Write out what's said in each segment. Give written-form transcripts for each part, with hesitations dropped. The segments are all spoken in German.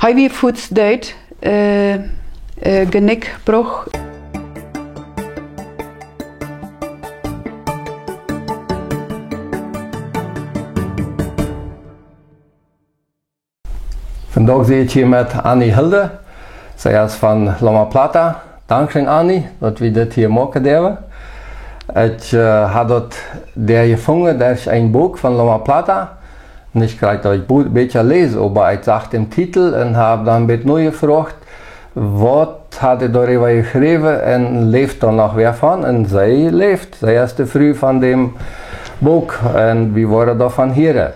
Hij weer voets dood, Genickbruch. Vandaag zit ik hier met Annie Hilde. Zij is van Loma Plata. Dankzij Annie dat we dit hier maken hebben. Ik had dat daar gevonden, dat is een boek van Loma Plata. En ik krijg dat een beetje lezen, maar ik zag de titel en heb dan een beetje neu gevraagd, wat had hij daarover geschreven en leeft er nog weer van? En zij leeft. Zij is de vrouw van dem boek en we worden daarvan hier.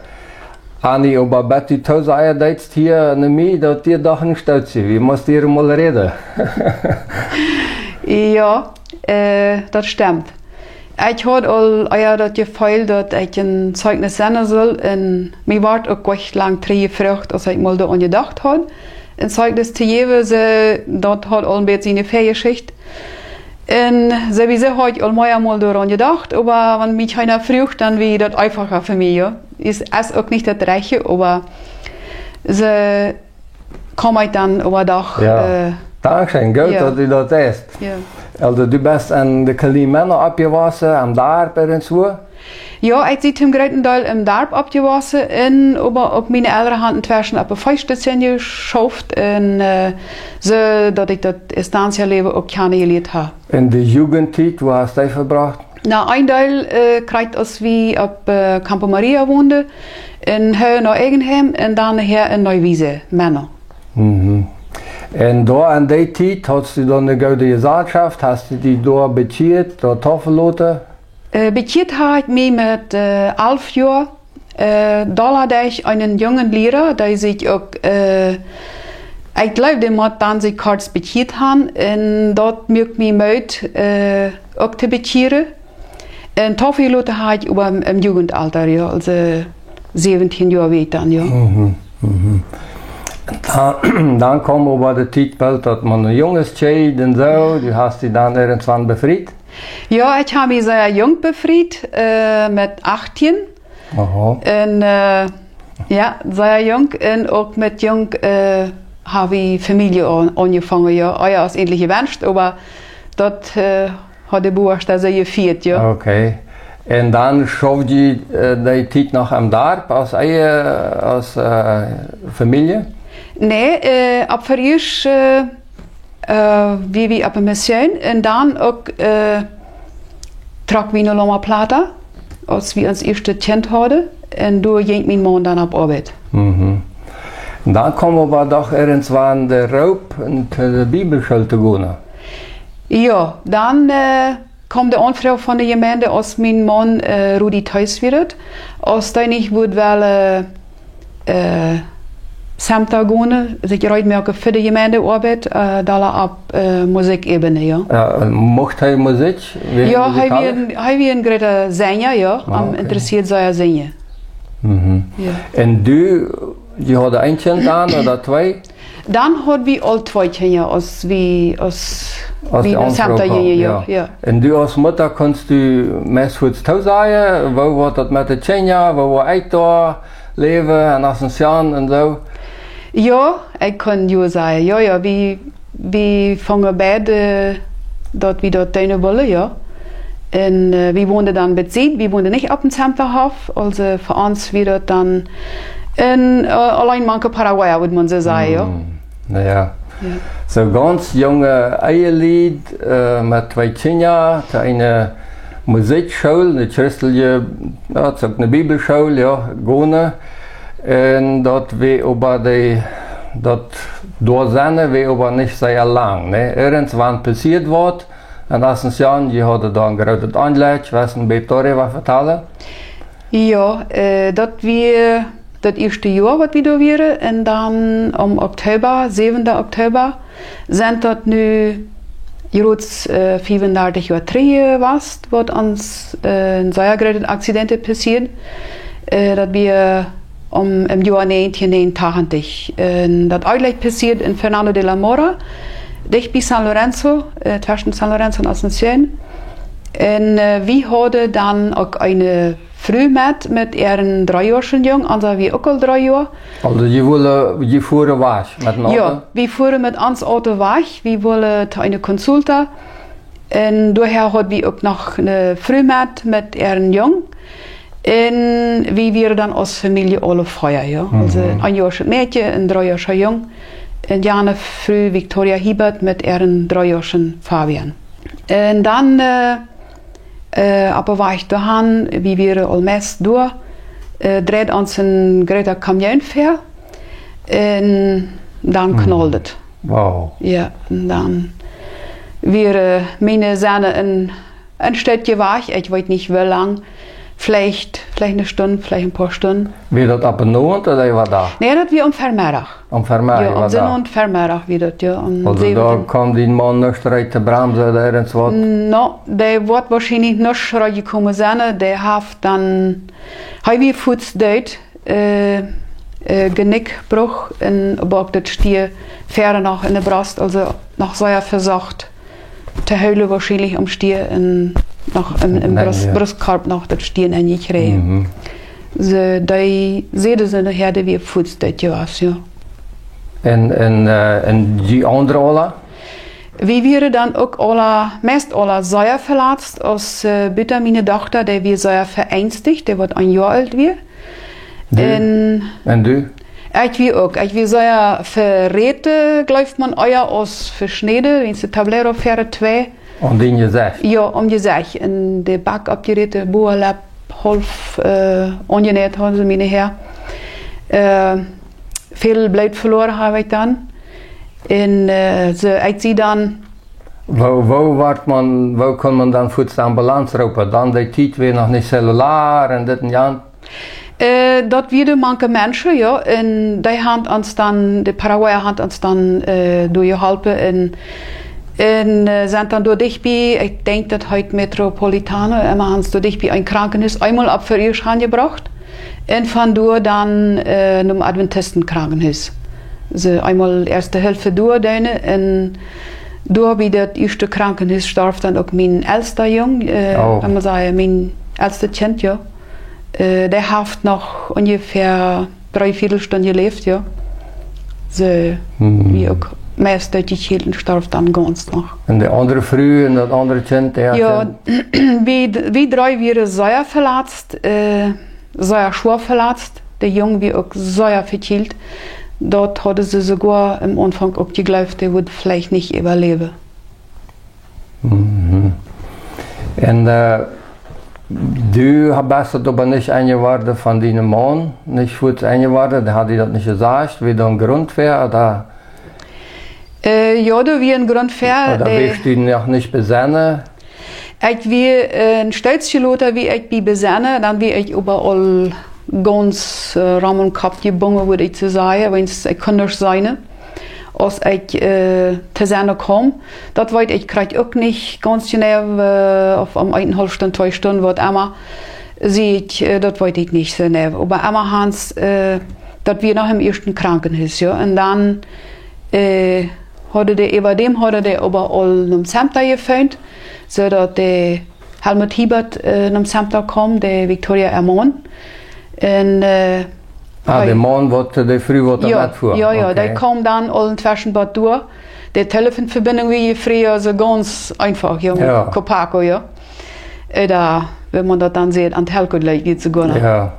Annie, aber bitte du sagst jetzt hier nämlich, dass die doch nicht stolz sind. Wie musst ihr mal reden? Ja, dat stimmt. Ik had al dat gevoel dat ik een zeugnis zenden zal en mij werd ook echt lang teruggevraagd als ik mal daaraan gedacht had. Een zeugnis te geven, dat had al een beetje in de Feiergeschichte. En sowieso had ik al mal daran gedacht, aber wenn mich einer fragt, dann wäre das einfacher für mich. Ja. Ist auch nicht das Reiche, aber sie kommen dann überdacht. Ja. Dankeschön, gut, ja. dass du das sagst. Ja. Also du bist an de kleinen Männer abgewassen, am Dorf und so? Ja, ich zit hem Greitendal im Dorf abgewassen en aber auch meine Eltern hatten inzwischen op een Feuchtstation geschafft en so, dass ich das Estancialeben auch kennengelernt habe. In der Jugendzeit, wo hast du verbracht? Na, ein Teil kriegt als wie op Campo Maria woonde, in Heu naar Eigenheim en dan nachher in Neuwiese, Männer. Mhm. Und da an der Zeit hast du dann eine gute Gesellschaft, hast du die da beziert, da Tafellote? Beziert habe ich mich mit 11 Jahren. Da hatte ich einen jungen Lehrer, der sich auch, ich glaube, der hat dann sich kurz beziert haben und dort mögt mich mit auch zu bezieren. Und Tafellote habe ich über im Jugendalter, ja, also 17 Jahre alt dann, ja. Mhm. Mhm. Dann kam aber der Zeitpunkt, dass man ein junges Kind und so, du hast dich dann irgendwann befreit? Ja, ich habe mich sehr jung befreit, mit 18. Aha. Und ja, sehr jung. Und auch mit jung habe ich Familie angefangen. Ja, ja, ist endlich gewünscht, aber das hat der Buch sehr gefeiert, ja. Okay. Und dann schafft ihr die Zeit noch am Dorf als Familie? Nee, ab Paris wie wir op een mission en dan ook trok we naar Loma Plata, als we ons eerste kind hadden. En door ging mijn man dan op arbeid. Mhm. Und dann kommen wir doch irgendwann der Raub und die Bibelschule zu gehen. Ja, dann kam de Anfrage von der Gemeinde, als mijn man Rudi thuis wird, als hij niet would wel Samtagone, sich reitmerken für die Gemeindearbeit, da auf Musikebene, ja. Ja, mocht hij Musik? Ja, hij wie een grote Sänger, ja. Okay. Interessiert sei er singen. Mhm. Ja. Und je had een kind aan, oder twee? Dann hat wir all zwei Kinder, als wie de Samtagene, ja. Ja. Und du als Mutter kannst du meest goed sagen, wo wordt dat met de kinderen, wo wir echt da leven en Ascension und so? Ja, ich kann ja sagen, ja, ja, wir fangen beide dort wieder deine Wolle, ja. Und wir wohnen dann bezieht, wir wohnen nicht auf dem Zemperhof, also für uns wieder dann allein manche Paraguay, würde man so sagen, ja. Naja, Ja. so ganz junge Eierlied mit zwei Kindern, eine Musikschule, eine christliche, ja, eine Bibelschule, ja, gehen. Und dort wir aber dort sind wir aber nicht sehr lang. Ne? Irgendwann passiert was, in Ascension, die hadden da ein großes Anleg, was ein bisschen darüber vertellen? Ja, das wir das erste Jahr, was wir da waren, und dann am Oktober, 7. Oktober, sind das nu Jerots 35 Jahre drehen was uns ein sehr großes Accident passiert, dass wir im Jahr 1989, das eigentlich passiert in Fernando de la Mora, dicht bei San Lorenzo, zwischen San Lorenzo und Asunción. Und wir hatten dann auch eine früh mit ihren 3-jährigen Jungen, also wie auch al 3 Jahre. Also je fuhren weg met een auto? Ja, wir fuhren mit ans Auto weg, wir wollen zu einer Konsulta. Und daher hat wir auch noch eine Frühmet mit ihren Jungen. Und wir dann als Familie alle feiern, ja. Also ein 1-jähriges Mädchen, ein 3-jähriger Jung. Und Jana früh Victoria Hiebert mit ihren 3-jährigen Fabian. Und dann, aber war ich daheim, wie wir allmäst durch, dreht uns ein großer Kamion fair. Und dann knallt es. Wow. Ja, und dann wir meine Sahne ein Städtchen war ich weiß nicht wie lang, vielleicht eine Stunde, vielleicht ein paar Stunden. Wie dat op een noord oder war da? Nee, das wir am Vermiddag. Am Vermeer Ja, am war Sinn da? und Vermiddag wie das, ja. Also da kam die Mann nicht recht zu bremsen oder irgendwas? No, der wird wahrscheinlich nicht reingekommen sein, der hat dann, wir Fuß dort, Genickbruch und aber das Stier fährt noch in der Brust, also noch sehr versucht, der Höhle wahrscheinlich am Stier und noch im Brustkorb noch das Stier nicht kriegen. So, die sehen sie nachher, wie Fuß dort ja. En die andere alle? Wie wir dann auch meist alle sehr verletzt, als bitte meine Tochter, der wir sehr verängstigt, der wird 1 Jahr alt wir. En du? Ich wie auch. Ich wie sehr verräte, glaubt man, euer aus verschneden, wenn sie Tablero fähre 2. Und in je zegt? Ja, gesagt. In de Back abgeräte, Boerlab, half ongenäht haben sie mir her. Viel Blut verloren habe ich dann. Und ich sie dann. Wo kon man dan voor de ambulance roepen? Dan die tijd weer nog niet cellulair en dit en dat? Dat werden manche Menschen, ja, und die haben uns dann, die Paraguayer haben uns dann durchgeholfen und sind dann durch dich bei, ich denke, das heute Metropolitaner, immer haben sie durch dich bei ein Krankenhaus einmal ab für ihr gebracht und von dort dann zum Adventistenkrankenhaus. Also einmal erste Hilfe durch und durch wie das erste Krankenhaus starb dann auch mein ältester Jung, wenn man sagen, mein ältester Kind, ja. Der hat noch ungefähr 3/4 Stunden gelebt, ja. So, wie auch meist die Kinder starb dann ganz noch. Und die andere Frau und das andere Kind, der ja, wie 3 waren sehr verletzt, sehr schwer verletzt. Der Junge wie auch sehr verkühlt. Dort hatte sie sogar am Anfang auch geglaubt, der würde vielleicht nicht überleben. Und du hast das aber nicht eingeworden von deinem Mann, nicht gut eingeworden, der hat dir das nicht gesagt, wie da ein Grund wäre, oder? Ja, da wie ein Grund wäre. Oder willst du noch nicht besennen? Ich wie ein Stolzgeloter, wie ich bei besennen, dann wie ich überall ganz Raum und Kopf gebunden, würde ich zu sagen, wenn es ich kann nicht sein. Als ich zu sehen komme, das weiß ich, kriege auch nicht ganz genau auf 1,5 Stunden, 2 Stunden, was immer sieht, das weiß ich nicht so genau. Aber immer Hans, das wir nach dem ersten Krankenhaus, ja, und dann hatte der überall im Center gefunden, so dass der Helmut Hiebert im Center kam, der Victoria Ermon. Und der Mann, der früh wurde mitfuhr? Ja, okay. Der kam dann all inzwischen durch. Die Telefonverbindung wie früher so ganz einfach, ja, Copaco, ja. Oder, wenn man das dann sieht, an Telco geht sogar noch. Ja.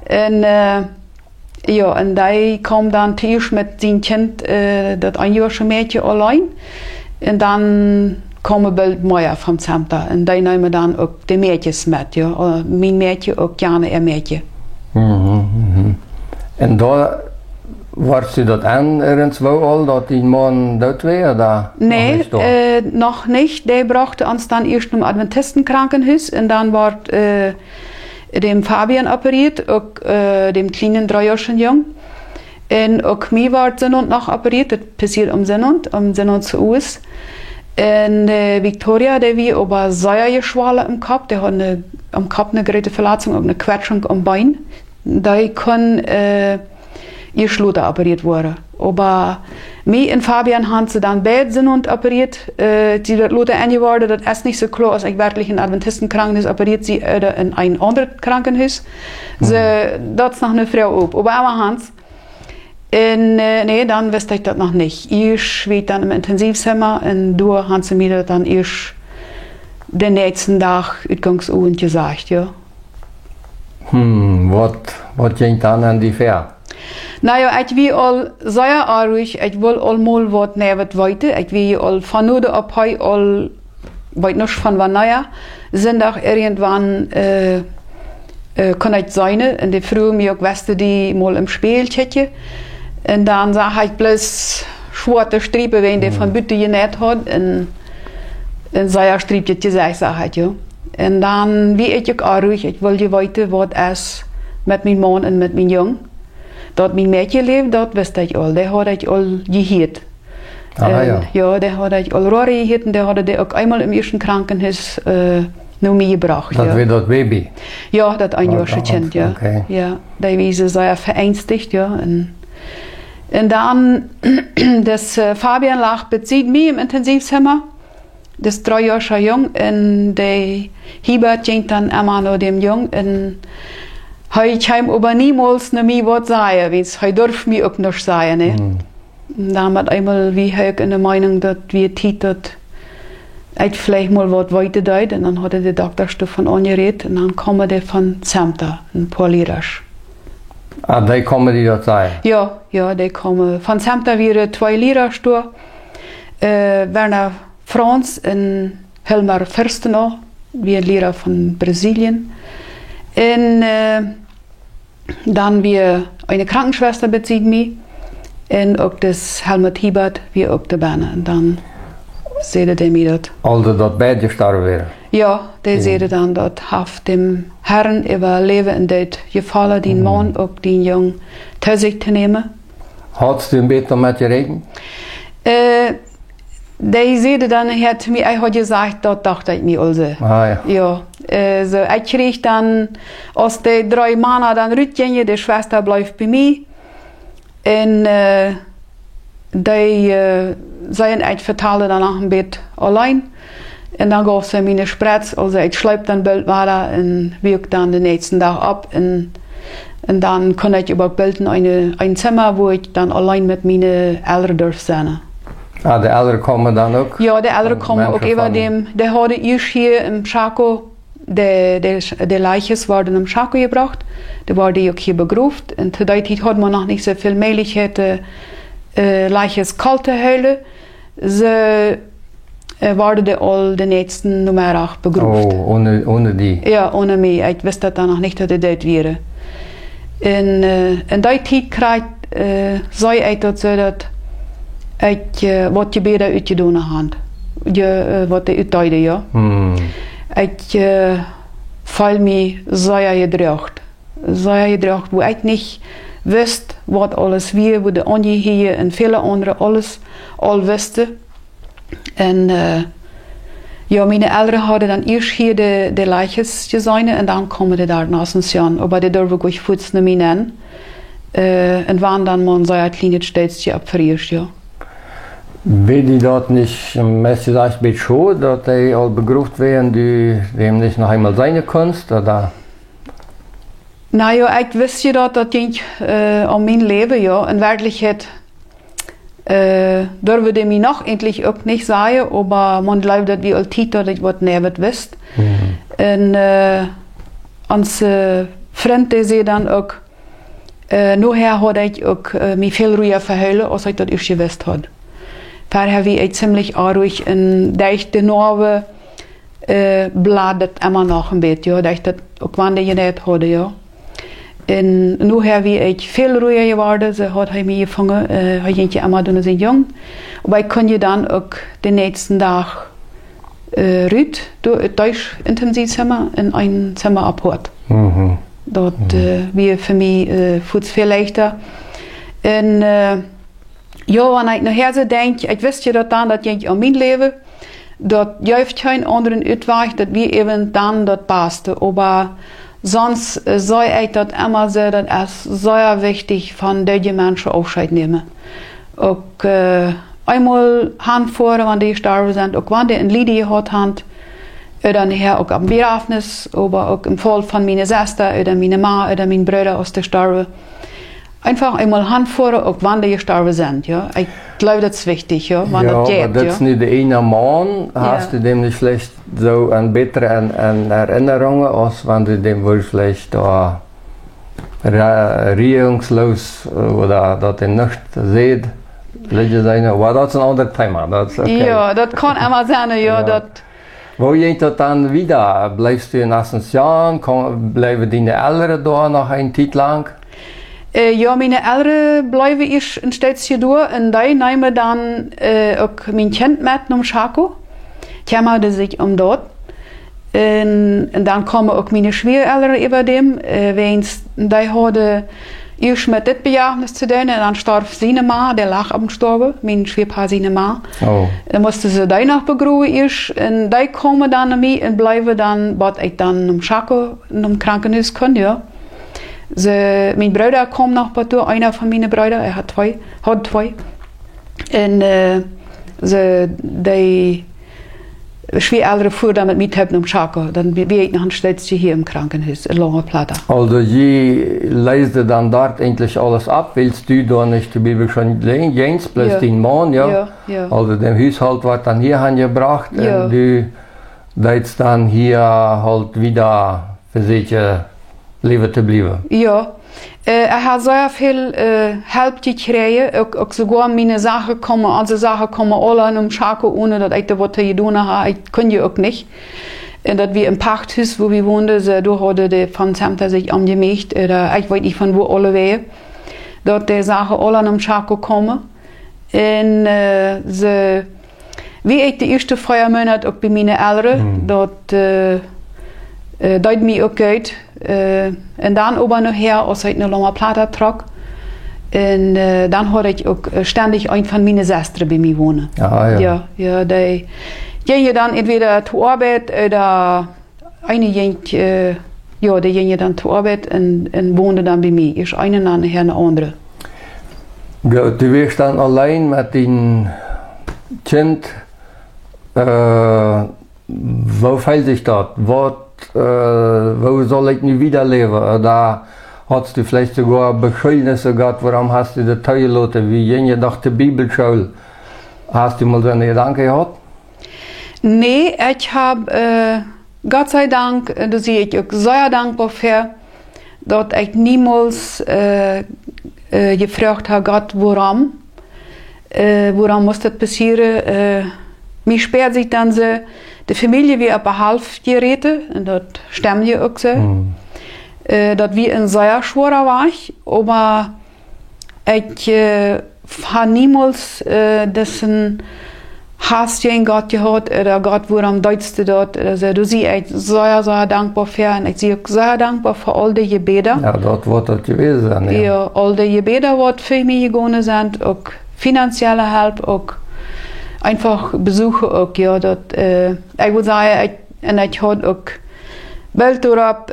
Und, ja, und der kam dann zuerst mit seinem Kind, das 1-jährige Mädchen allein. Und dann kamen bald mehr vom Center. Und die nehmen dann auch die Mädchen mit, ja. Mein Mädchen auch gerne ihr Mädchen. En daar warst du dat an irgendwo al, dat die Mann dood war, oder? Nee, noch nicht. Der brachte uns dann erst zum Adventistenkrankenhaus und dann war dem Fabian operiert, auch dem kleinen 3-jährigen Jungen. Und auch mir war Sennund noch operiert, das passiert am Sennund zu uns. Und Victoria, der war aber sehr geschwollen im Kopf, der hat am Kopf eine große Verletzung, eine Quetschung am Bein. Die kann ihr Schluter operiert wurde. Aber mir und Fabian haben sie dann beide sind und operiert. Die Leute angeworden, das ist nicht so klar, als ich wirklich in Adventistenkrankenhaus operiert sie oder in ein anderes Krankenhaus. Das ist noch eine Frau auf. Aber Hans. Und nee, dann wusste ich das noch nicht. Ich war dann im Intensivzimmer und da haben sie mir dann erst den nächsten Tag Utgangsabend gesagt, ja. Was ging dann an die Fair? Naja, ich will all sehr ruhig, ich will all mal was näher weiter. Ich will all von heute ab heute all, weiß nicht von wann, naja, sind auch irgendwann, kann ich sein, in der Früh mir auch wusste, die mal im Spiel checken. Und dann sag ich bloß schwarze Stripe, wenn der von Bütte genäht hat, und sehr Stripe gesagt, sag ich, ja. Und dann, wie ich auch ruhig, ich wollte weiter, was es mit meinem Mann und mit meinem Jungen. Dort mein Mädchen lebt, dort wusste ich all. Der hat ich all gehört. Ja. Ja, der hat ich all Rohre gehört und der hat der auch einmal im ersten Krankenhaus noch mitgebracht. Das war das Baby? Ja, das einjährige Kind, ja. Okay. Ja, der war sehr verängstigt, ja. Und dann, das Fabian lag bezieht mich im Intensivzimmer. Das 3 Jahre schon jung und der Hiebert ging dann immer noch dem Jungen und ich habe aber niemals noch mehr was sagen, weil ich darf mir auch nicht sagen, ne? Da haben wir einmal wie ich in der Meinung, dass wir Tiet, ich vielleicht mal was weiter deut und dann hat der Doktor davon angeredet und dann kam der von Zemta, ein Polirasch. Ah, die kommen die dort sein? Ja, die kommen. Von Zemta waren 2 Lirasch da, Werner Franz und Helmer Fürstenau, wie ein Lehrer von Brasilien. Und dann wir eine Krankenschwester bezieht mich und auch das Helmut Hiebert, wir auch der Berne. Und dann seht ihr mir das. Also dort beide gestorben wären? Ja, der seht ihr dann dort, hat dem Herrn überleben und das gefallen, den Mann, auch den Jungen, zu sich zu nehmen. Hast du ein bisschen mit geredet? Der seht dann, hat mir hat gesagt, das dachte ich mir also. Ah, ja. Ja, so, ich krieg dann aus den 3 Monaten dann Rütchen, die Schwester bleibt bei mir. Und die seien ich verteilen dann nach dem Bett allein. Und dann gab es meine Spritz, also ich schleip dann bald weiter und wirke dann den nächsten Tag ab. Und dann kann ich über bald ein Zimmer, wo ich dann allein mit meinen Eltern darf sein. Ah, die Eltern kommen dann auch? Ja, die Eltern kommen auch über dem. Der hatte ich hier im Schako, der Leiches wurde im Schako gebracht. Der wurde auch hier begraben. Und zu der Zeit hat man noch nicht so viel Möglichkeiten, Leiches kalt zu halten. So wurde all die nächsten Nummer auch begraben. Oh, ohne die? Ja, ohne mich. Ich wusste dann noch nicht, dass er dort wäre. In der Zeit sei ich das so, dass ich wat je beter uitgedaan had. Wat de uitduide, ja. Ich voel me sehr gedreigd. Sehr gedreigd, wo ich nicht wist was alles wir, wo de Anje hier und viele andere alles al wisten. Und ja, meine Eltern hadden dann erst hier de Leiches gesehen und dann kommen die da nach Asunción. Aber die dürfen ich kurz nicht mehr nennen. Und waren dann mal so ein kleines Städtchen abverriert, ja. Will die dort nicht, Messi sagt, ein schon, dass die all begraben werden, die dem nicht noch einmal sein kannst, oder? Naja, ich wusste dat ging om mijn leven, ja. In Wirklichkeit durfte die mir noch endlich auch nicht sagen, aber man glaubt, dass wir altijd dat ich was näher wisst. Und uns Freund, der sie dann auch, nachher hat ich auch mich viel ruhiger verhüllen, als ich das erst gewusst hat. Daher wie ich ziemlich ruhig in de Norwe bladet immer noch ein bisschen, ja, da ich das auch wann die genäht hatte, ja. Und nachher wie ich viel ruhiger geworden, so hat er mich gefangen, ich ging immer dann sind jung, aber ich konnte dann auch den nächsten Tag rüt, durch Intensivzimmer in ein Zimmer abholt. Dort wie für mich viel leichter. Und ja, wenn ich nachher so denke, ich wusste ja dann, dass ich an mein Leben, dort gibt keinen anderen Uitweg, dass wir eben dann dort passten. Aber Sonst soll ich das immer so, das ist sehr wichtig, von den Menschen Aufscheid nehmen. Auch einmal handfahren, wenn die gestorben sind, auch wenn die ein Lied gehabt haben, oder nachher auch am Begrafnis, aber auch im Fall von meiner Schwester, oder meiner Mann, oder meinen Brüdern aus der Starbe. Einfach einmal handfahren, auch wenn die gestorben sind. Ja? Ich glaube, das ist wichtig, ja, wenn ja, das geht. Aber das ist nicht der eine Mann, hast du dem nicht vielleicht so eine bessere Erinnerungen, als wenn du dem wohl vielleicht da regungslos oder dass er nicht sieht. Aber das ist ein anderes Thema. Das okay. Ja, das kann immer sein, ja. Ja. Das, wo geht das dann wieder? Bleibst du in Ascension? Bleiben deine Eltern da noch eine Zeit lang? Ja, meine Eltern bleiben ich ein Städtchen durch und die nehmen dann auch mein Kind mit nach Schako. Die haben sich dort. Und dann kommen auch meine Schwiegereltern über dem, wenn die hadden eerst met dit begrafenis te doen en dan starf zijn ma, der lag am Storben, mijn Schwiegerpaar zijn ma. Oh. Dan moesten ze die nog begroeven eerst en die komen dan naar mij en blijven dan, wat ik dan om Schako, om Krankenhuis kon, ja. Mijn broeder komt nog bij toe, einer van mijn broeder, had twee. En die Schwiegereltern fuhren dann mit mir um Schako. Dann bin ich noch ein Städtchen hier im Krankenhaus, in Lange Plata. Also, je leist dann dort eigentlich alles ab? Willst du da nicht die Bibel schon lesen? Plus Ja. den Mann, ja? Ja, ja. Also, der Haushalt wird dann hier angebracht Ja. und du leidst dann hier halt wieder für sich leben zu bleiben. Ja. Hat sehr viel Hilfe gekriegt, auch sogar meine Sachen kommen, also Sachen kommen alle um Schako, ohne dass ich da was zu tun habe. Ich kann ja auch nicht. Und dass wir im Pachthaus, wo wir wohnen, da hatte der von Samter sich angemeldet, oder ich weiß nicht von wo alle wären, dass die Sachen alle um Schako kommen. Und wie ich die erste Feuermonat auch bei meinen Eltern, dort deed mij ook uit. En dan aber nachher, als ich nach Loma Plata trok. Und dann hatte ich auch ständig einen von meinen Schwestern bei mir wohnen. Ah, ja. Ja, die gingen dann entweder zur Arbeit oder eine ging, ja, die gingen dann zur Arbeit und wohnten dann bei mir. Ich eine dann nachher eine andere. Ja, du wirst dann allein mit deinem Kind. Wo fällt sich das? Wo soll ich nie wieder leben? Da hast du vielleicht sogar Beschuldigungen gehabt, warum hast du das teilgelassen? Wie ging nach der Bibelschule? Hast du mal so eine Gedanke gehabt? Nee, ich habe, Gott sei Dank, da sehe ich auch sehr dankbar für, dass ich niemals gefragt habe, Gott, warum? Warum muss das passieren? Mich sperrt sich dann so, die Familie wie etwa halb geräte, und das stimmt ja auch so. Dass wir in sehr schwerer war, aber ich habe niemals diesen Hass gegen Gott gehabt, oder Gott, warum deutst du dort? Also, du siehst, ich sehr, sehr dankbar für, und ich sehe auch sehr dankbar für all die Gebete. Ja, dort wird das gewesen sein, ja. Ja, all die Gebete, die für mich gegangen sind, auch finanzielle Hilfe, auch einfach Besuche auch, ja, dat, ich würde sagen, ich hatte auch bald darauf,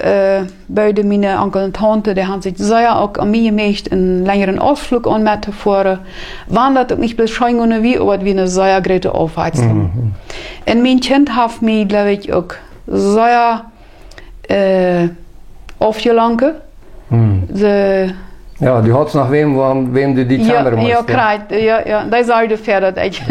beide meine Onkel und Tante, die haben sich sehr auch an mich gemacht, einen längeren Ausflug an mit zu fahren. Waren das auch nicht bescheuert wie, aber wie eine sehr große Aufheizung. Und mein Kind hat mich, glaube ich, auch sehr aufgelangt. Ja, du hast nach wem du die Kamera musst. Ja, krijgt. Ja. Dat is al de verder dat ik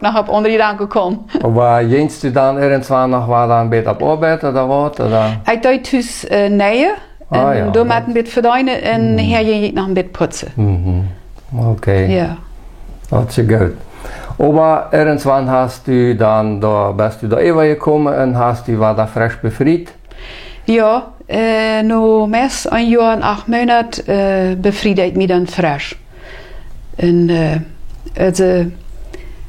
nog op andere gedanken kom. Aber gingst du dann irgendwann noch war dann ein auf Arbeit oder was? Oder? Ich deed thuis nähen. En door met een beetje verdienen en her ging ik nog een beetje putzen. Okay. Ja. Das ist gut. Aber irgendwann hast du dann, bist du da gekommen und hast du war da frisch befreit? Ja, nu mes een jaar en 8 maanden bevriedde ik me dan frisch. En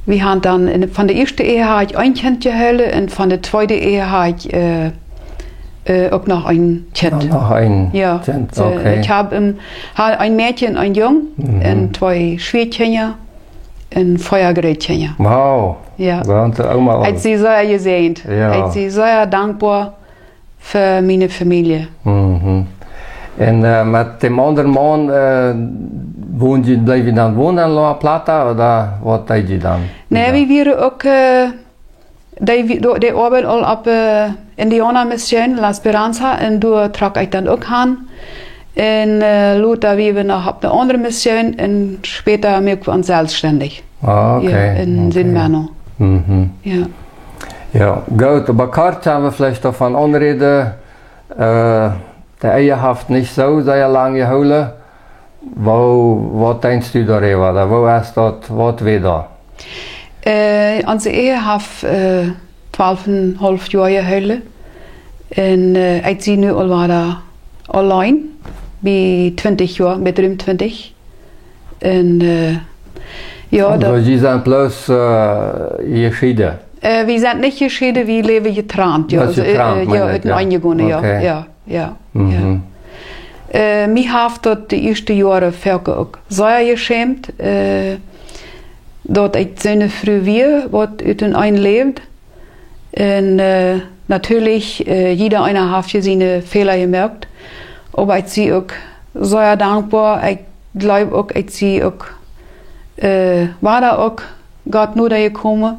we hadden dan, van de eerste ehe had ik een kind gehouden en van de tweede ehe had ik ook nog een kind. Noch ein Ja, Kind, okay. Ich habe ein Mädchen, ein Jung, und 2 Schwedchen, ein Feuergerätchen. Wow. Ja. Wir haben auch mal Ich bin sehr gesegnet. Ja. Ich bin sehr dankbar für meine Familie. Mhm. En met dem anderen Mann bleef je dan wonen in La Plata oder wat deed je dan? Nee, we waren ook, die arbeid al op Indiana Mission, La Esperanza, en daar trok ik dan ook aan. En later we nog op de andere Mission en später wir waren selbstständig. Ah, okay. Ja, in Sint-Menno. Mhm. Ja. Ja, gut, aber Kart haben wir vielleicht davon anreden, der Ehehaft nicht so sehr lange gehouden. Wat denkst du darüber? Oder wo ist das, was wieder? Onze Ehehaft 12,5 Jahre gehouden. En ik zie nu al waar alleen, bij 20 jaar, bij ruim 20. En ja, also, Sie sind bloß geschieden? Wir sind nicht geschieden, wir leben getrennt. Ja, also, ja, het eingegangen, okay. ja. Mhm. Mich heeft dat de eerste jaren verke ook zeer geschämt, dat ik zo'n früh weer, wat uit een lebt. En natürlich, jeder einer hat hier seine Fehler gemerkt. Aber ich bin auch sehr dankbar. Ich glaube auch, ich bin auch, war da auch Gott nur da gekommen.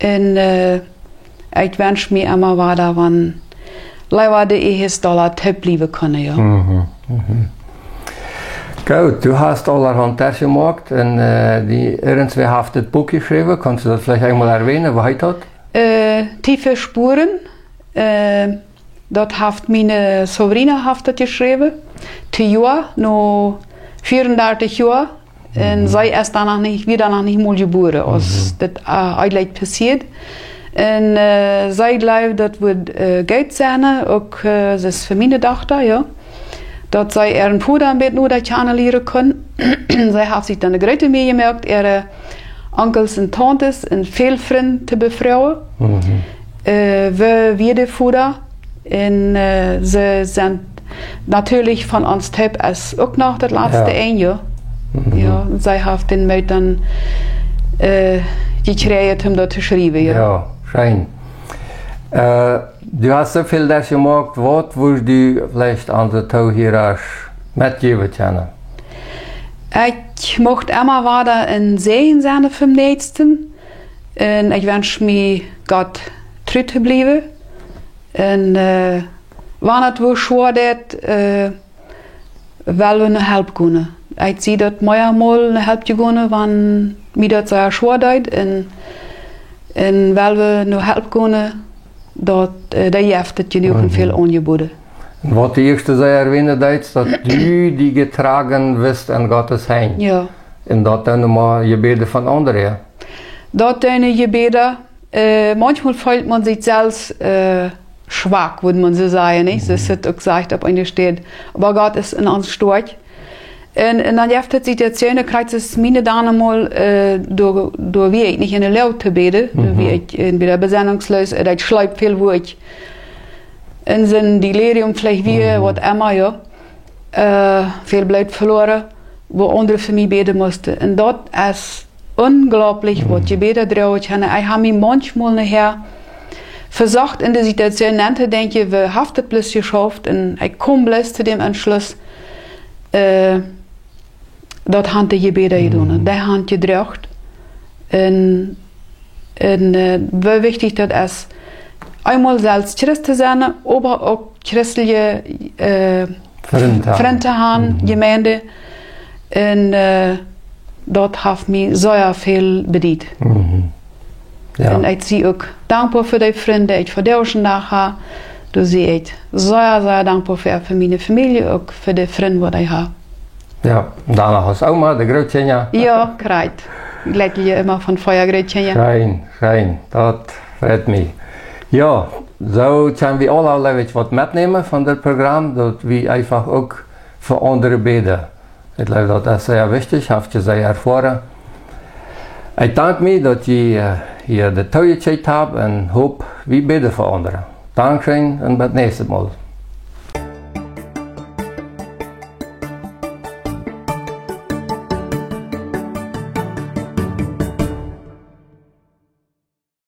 Und ich wünsche mir immer weiter, wann leider die Ehe-Dollar Tipp bleiben können. Ja. Mhm. Mhm. Gut, du hast allerhand Tests gemacht und die irgendwie hat das Buch geschrieben. Kannst du das vielleicht einmal erwähnen? Was heißt das? Tiefe Spuren. Dat heeft mijn sobrina dat geschreven. 2 jaar, nu 34 jaar. En zij is dan nog niet, weer nog niet mooi geboren als dat eigenlijk passiert. En zij gelooft dat we geld zijn, ook ze is voor mijn dochter, ja. Dat zij er een poeder met nu dat je leren kan. Zij heeft zich dan de grote meegemerkt, onkels en tantes en veel vrienden te bevrouwen. We werden voeder. En ze zijn natuurlijk van ons type als ook nog het laatste 1 jaar. Ja, zij heeft den mij dan gekregen om dat te schrijven. Ja, schön. Du hast so viel das gemacht, was würdest du vielleicht an der Tauhirach mitgeben können? Ich möchte immer weiter ein Segen sein vom Nächsten. Und ich wünsche mir, Gott treu zu bleiben. Und wanneer het wel schwer dat, wel we een help kunnen. Ik zie dat mij eenmaal een help kunnen, wanneer mij dat zo schwer deed. En wel we een help kunnen, dat heeft het je ook veel aangeboden. Wat de eerste zei erwähnen deed, dat du die getragen wist in Gottes Hand. Ja. En dat dan maar gebeden van anderen. Dat dan gebeden. Manchmal fühlt man sich selbst schwach, würde man so sagen. Nicht? Das hat auch gesagt, ob einer steht. Aber Gott ist in uns stark. Und dann gibt es Situationen, kriegt es meine dann einmal, da wie ich nicht in der Laut zu beten, wie ich in der Besinnungslos, ich schreibe viel Wort. In sind Delirium vielleicht wie, was immer, ja. Viel bleibt verloren, wo andere für mich beten mussten. Und dort ist unglaublich, was je beten drauf kann. Ich habe mich manchmal nachher versucht, in der Situation zu denken, wir haben das bloß geschafft und ich komme bloß zu dem Entschluss, dort haben die Gebete getan, die haben gedracht. Und wie wichtig das ist, einmal selbst Christ zu sein, aber auch christliche Freunde haben, Gemeinde. Und dort hat mich sehr viel bedient. Ja. En ik zie ook dankbaar voor die vrienden, ik voor deze dag. Dus zie ik zeer, zeer dankbaar voor mijn familie, ook voor de vrienden die ik heb. Ja, daarna als oma, de grootje. Ja, krijgt. Ik let je immer van Feuer grootje. Schijn, dat freut mich. Ja, zo kunnen we alle wat metnemen van dit programma, dat we einfach ook voor anderen beden. Ik geloof dat dat zeer wichtig, heeft je zeer ervaren. Ik dank me dat je hier de tijd hebt en hoop we bidden voor anderen. Dankeschön en tot nächstes Mal.